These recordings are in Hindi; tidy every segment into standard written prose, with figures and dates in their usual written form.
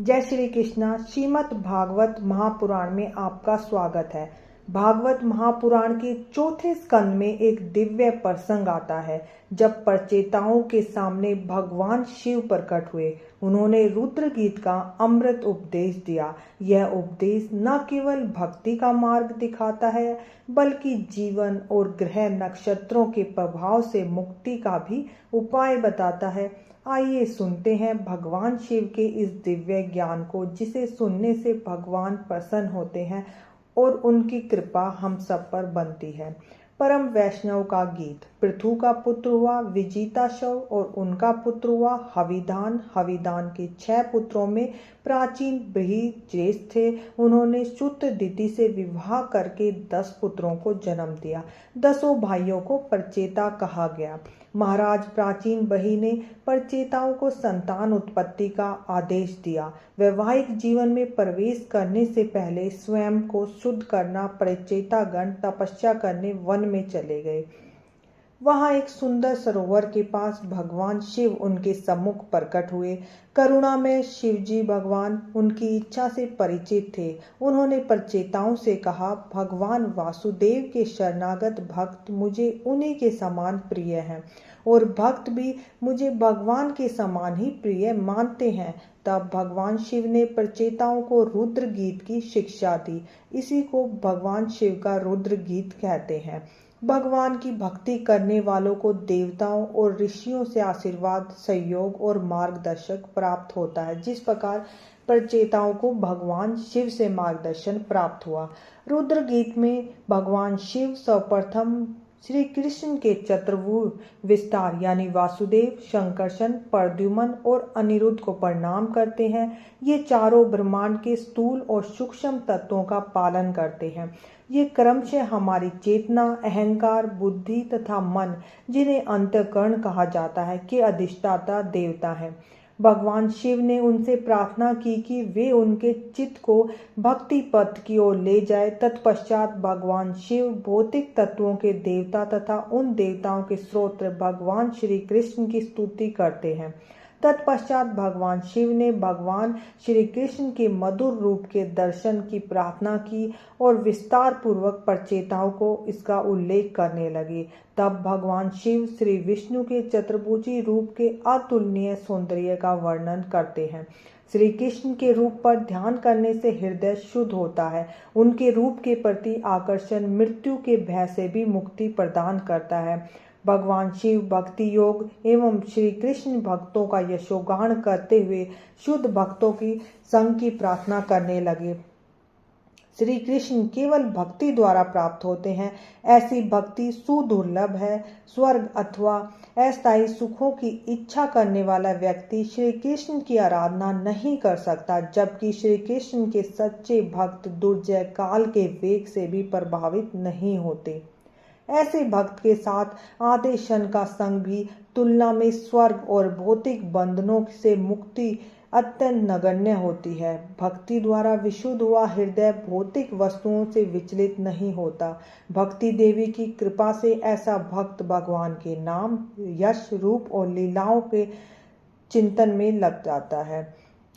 जय श्री कृष्णा। श्रीमद् भागवत महापुराण में आपका स्वागत है। भागवत महापुराण के चौथे स्कंद में एक दिव्य प्रसंग आता है जब परचेताओं के सामने भगवान शिव प्रकट हुए। उन्होंने रुद्र गीत का अमृत उपदेश दिया। यह उपदेश न केवल भक्ति का मार्ग दिखाता है बल्कि जीवन और ग्रह नक्षत्रों के प्रभाव से मुक्ति का भी उपाय बताता है। आइए सुनते हैं भगवान शिव के इस दिव्य ज्ञान को, जिसे सुनने से भगवान प्रसन्न होते हैं और उनकी कृपा हम सब पर बनती है। परम वैष्णव का गीत। पृथु का पुत्र हुआ विजिताशव और उनका पुत्र हुआ हविदान। हविदान के 6 पुत्रों में प्राचीन बृहद ज्येष्ठ थे। उन्होंने शुद्धदिति से विवाह करके 10 पुत्रों को जन्म दिया। 10 भाइयों को परचेता कहा गया। महाराज प्राचीन बही ने परचेताओं को संतान उत्पत्ति का आदेश दिया। वैवाहिक जीवन में प्रवेश करने से पहले स्वयं को शुद्ध करना परचेतागण तपस्या करने वन में चले गए। वहां एक सुंदर सरोवर के पास भगवान शिव उनके सम्मुख प्रकट हुए। करुणा में शिवजी भगवान उनकी इच्छा से परिचित थे। उन्होंने परचेताओं से कहा, भगवान वासुदेव के शरणागत भक्त मुझे उन्हीं के समान प्रिय हैं और भक्त भी मुझे भगवान के समान ही प्रिय मानते हैं। तब भगवान शिव ने परचेताओं को रुद्र गीत की शिक्षा दी। इसी को भगवान शिव का रुद्र गीत कहते हैं। भगवान की भक्ति करने वालों को देवताओं और ऋषियों से आशीर्वाद, सहयोग और मार्गदर्शक प्राप्त होता है, जिस प्रकार परचेताओं को भगवान शिव से मार्गदर्शन प्राप्त हुआ। रुद्र गीत में भगवान शिव सर्वप्रथम श्री कृष्ण के चतुर्भुज विस्तार यानी वासुदेव, शंकरशन, प्रद्युम्न और अनिरुद्ध को प्रणाम करते हैं। ये चारों ब्रह्मांड के स्थूल और सूक्ष्म तत्वों का पालन करते हैं। ये क्रमशः हमारी चेतना, अहंकार, बुद्धि तथा मन, जिन्हें अंतःकरण कहा जाता है, के अधिष्ठाता देवता हैं। भगवान शिव ने उनसे प्रार्थना की कि वे उनके चित्त को भक्ति पथ की ओर ले जाए। तत्पश्चात भगवान शिव भौतिक तत्वों के देवता तथा उन देवताओं के स्रोत भगवान श्री कृष्ण की स्तुति करते हैं। तत्पश्चात भगवान शिव ने भगवान श्री कृष्ण के मधुर रूप के दर्शन की प्रार्थना की और विस्तार पूर्वक परचेताओं को इसका उल्लेख करने लगे। तब भगवान शिव श्री विष्णु के चतुर्भुजी रूप के अतुलनीय सौंदर्य का वर्णन करते हैं। श्री कृष्ण के रूप पर ध्यान करने से हृदय शुद्ध होता है। उनके रूप के प्रति आकर्षण मृत्यु के भय से भी मुक्ति प्रदान करता है। भगवान शिव भक्ति योग एवं श्री कृष्ण भक्तों का यशोगान करते हुए शुद्ध भक्तों की संग की प्रार्थना करने लगे। श्री कृष्ण केवल भक्ति द्वारा प्राप्त होते हैं। ऐसी भक्ति सुदुर्लभ है। स्वर्ग अथवा अस्थायी सुखों की इच्छा करने वाला व्यक्ति श्री कृष्ण की आराधना नहीं कर सकता, जबकि श्री कृष्ण के सच्चे भक्त दुर्जय काल के वेग से भी प्रभावित नहीं होते। ऐसे भक्त के साथ आधे क्षण का संग भी तुलना में स्वर्ग और भौतिक बंधनों से मुक्ति अत्यंत नगण्य होती है। भक्ति द्वारा विशुद्ध हुआ हृदय भौतिक वस्तुओं से विचलित नहीं होता। भक्ति देवी की कृपा से ऐसा भक्त भगवान के नाम, यश, रूप और लीलाओं के चिंतन में लग जाता है।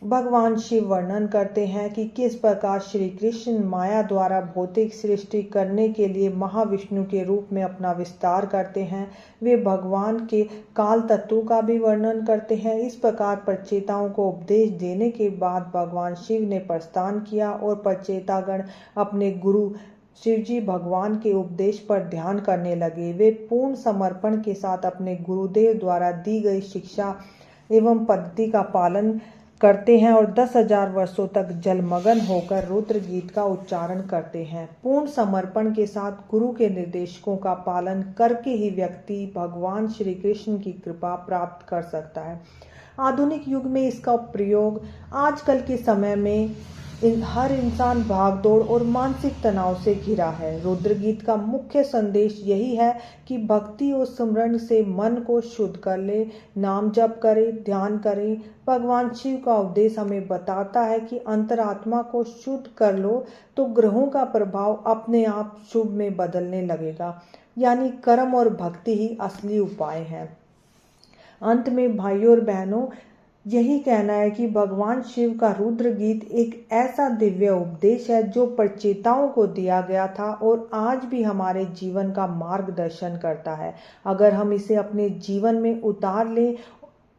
भगवान शिव वर्णन करते हैं कि किस प्रकार श्री कृष्ण माया द्वारा भौतिक सृष्टि करने के लिए महाविष्णु के रूप में अपना विस्तार करते हैं। वे भगवान के काल तत्व का भी वर्णन करते हैं। इस प्रकार परचेताओं को उपदेश देने के बाद भगवान शिव ने प्रस्थान किया और परचेतागण अपने गुरु शिवजी भगवान के उपदेश पर ध्यान करने लगे। वे पूर्ण समर्पण के साथ अपने गुरुदेव द्वारा दी गई शिक्षा एवं पद्धति का पालन करते हैं और 10,000 वर्षों तक जलमग्न होकर रुद्र गीत का उच्चारण करते हैं। पूर्ण समर्पण के साथ गुरु के निर्देशों का पालन करके ही व्यक्ति भगवान श्री कृष्ण की कृपा प्राप्त कर सकता है। आधुनिक युग में इसका प्रयोग आजकल के समय में हर इंसान भागदौड़ और मानसिक तनाव से घिरा है। रुद्र गीत का मुख्य संदेश यही है कि भक्ति और स्मरण से मन को शुद्ध कर ले, नाम जप करे, ध्यान करे। भगवान शिव का उपदेश हमें बताता है कि अंतरात्मा को शुद्ध कर लो तो ग्रहों का प्रभाव अपने आप शुभ में बदलने लगेगा। यानी कर्म और भक्ति ही असली उपाय है। अंत में भाइयों और बहनों, यही कहना है कि भगवान शिव का रुद्र गीत एक ऐसा दिव्य उपदेश है जो प्रचेताओं को दिया गया था और आज भी हमारे जीवन का मार्गदर्शन करता है। अगर हम इसे अपने जीवन में उतार लें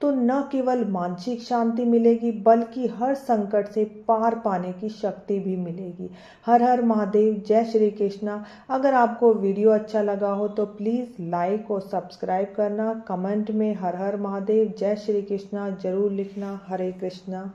तो न केवल मानसिक शांति मिलेगी बल्कि हर संकट से पार पाने की शक्ति भी मिलेगी। हर हर महादेव, जय श्री कृष्णा। अगर आपको वीडियो अच्छा लगा हो तो प्लीज़ लाइक और सब्सक्राइब करना। कमेंट में हर हर महादेव, जय श्री कृष्णा जरूर लिखना। हरे कृष्णा।